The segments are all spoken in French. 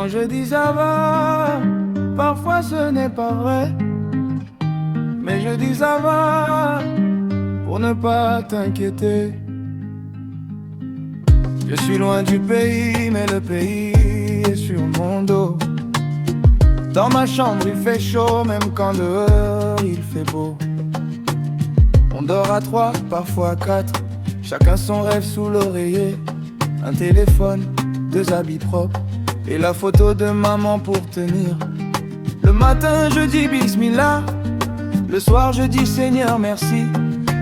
Quand je dis ça va, parfois ce n'est pas vrai. Mais je dis ça va, pour ne pas t'inquiéter. Je suis loin du pays, mais le pays est sur mon dos. Dans ma chambre il fait chaud, même quand dehors il fait beau. On dort à 3, parfois à 4, chacun son rêve sous l'oreiller. Un téléphone, 2 habits propres et la photo de maman pour tenir. Le matin je dis bismillah, le soir je dis Seigneur merci.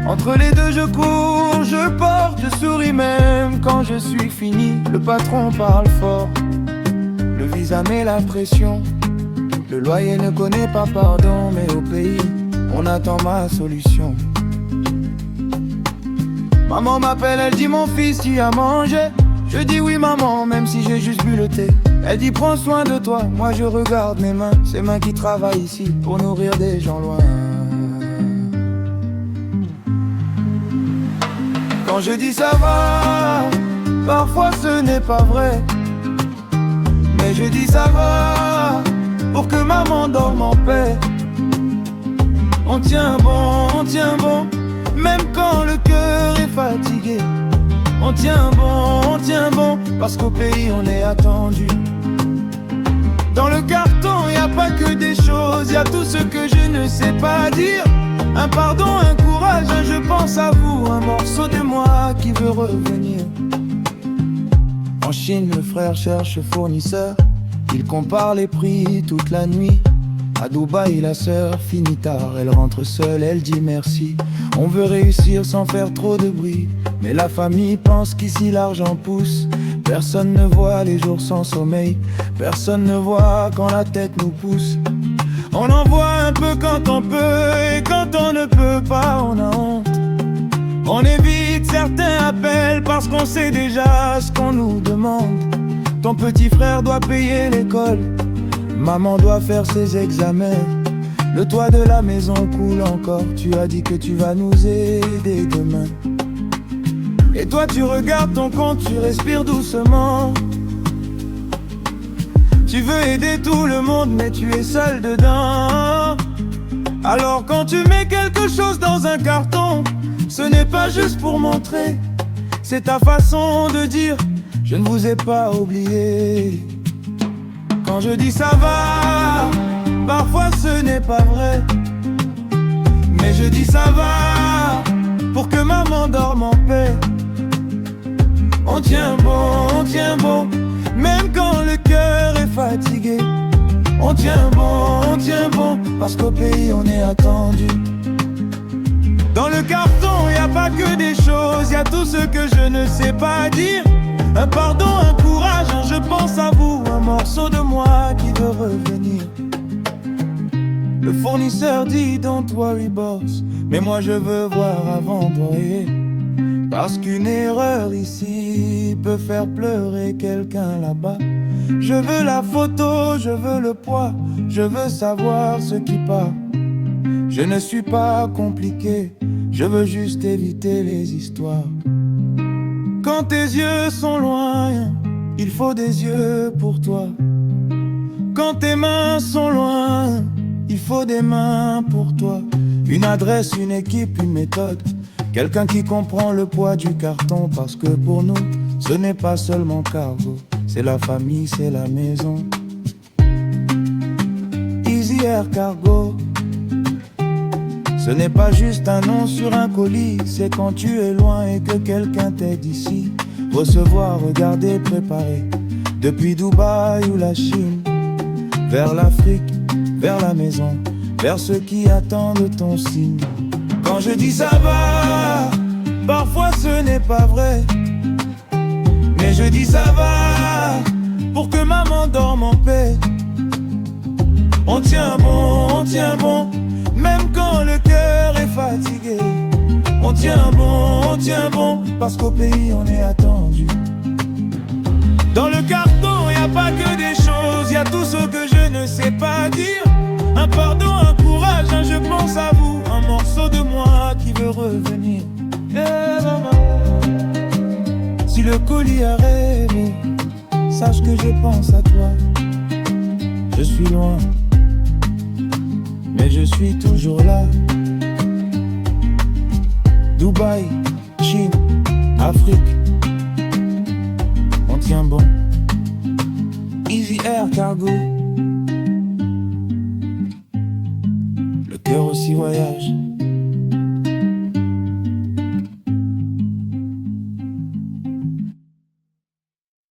Entre les deux je cours, je porte, je souris même quand je suis fini. Le patron parle fort, le visa met la pression. Le loyer ne connaît pas pardon, mais au pays, on attend ma solution. Maman m'appelle, elle dit mon fils, tu as mangé? Je dis oui maman, même si j'ai juste bu le thé. Elle dit prends soin de toi, moi je regarde mes mains. Ces mains qui travaillent ici pour nourrir des gens loin. Quand je dis ça va, parfois ce n'est pas vrai. Mais je dis ça va, pour que maman dorme en paix. On tient bon, même quand le cœur est fatigué. On tient bon, parce qu'au pays on est attendu. Dans le carton y a pas que des choses, y a tout ce que je ne sais pas dire. Un pardon, un courage, un je pense à vous, un morceau de moi qui veut revenir. En Chine le frère cherche fournisseur, il compare les prix toute la nuit. À Dubaï la sœur finit tard, elle rentre seule, elle dit merci. On veut réussir sans faire trop de bruit, mais la famille pense qu'ici l'argent pousse. Personne ne voit les jours sans sommeil, personne ne voit quand la tête nous pousse. On en voit un peu quand on peut, et quand on ne peut pas on a honte. On évite certains appels parce qu'on sait déjà ce qu'on nous demande. Ton petit frère doit payer l'école, maman doit faire ses examens. Le toit de la maison coule encore, tu as dit que tu vas nous aider demain. Et toi tu regardes ton compte, tu respires doucement. Tu veux aider tout le monde mais tu es seul dedans. Alors quand tu mets quelque chose dans un carton, ce n'est pas juste pour montrer, c'est ta façon de dire je ne vous ai pas oublié. Quand je dis ça va, parfois ce n'est pas vrai. Mais je dis ça va, pour que maman dorme en paix. On tient bon, même quand le cœur est fatigué. On tient bon, parce qu'au pays on est attendu. Dans le carton y a pas que des choses, y a tout ce que je ne sais pas dire. Un pardon, un courage, un je pense à vous, un morceau de moi qui veut revenir. Le fournisseur dit don't worry boss, mais moi je veux voir avant d'envoyer. Parce qu'une erreur ici peut faire pleurer quelqu'un là-bas. Je veux la photo, je veux le poids, je veux savoir ce qui part. Je ne suis pas compliqué, je veux juste éviter les histoires. Quand tes yeux sont loin, il faut des yeux pour toi. Quand tes mains sont loin, il faut des mains pour toi. Une adresse, une équipe, une méthode. Quelqu'un qui comprend le poids du carton. Parce que pour nous, ce n'est pas seulement cargo, c'est la famille, c'est la maison. Easy Air Cargo, ce n'est pas juste un nom sur un colis, c'est quand tu es loin et que quelqu'un t'aide ici. Recevoir, regarder, préparer, depuis Dubaï ou la Chine, vers l'Afrique, vers la maison, vers ceux qui attendent ton signe. Quand je dis ça va, parfois ce n'est pas vrai. Mais je dis ça va, pour que maman dorme en paix. On tient bon, même quand le cœur est fatigué. On tient bon, parce qu'au pays on est attendu. Dans le carton y a pas que des choses, y a tout ce que je ne sais pas dire. Un pardon, un courage, un je pense à vous, un morceau de moi qui veut revenir. Si le colis a rêvé, sache que je pense à toi. Je suis loin, mais je suis toujours là. Dubaï, Chine, Afrique, on tient bon. Easy Air Cargo, le cœur aussi voyage.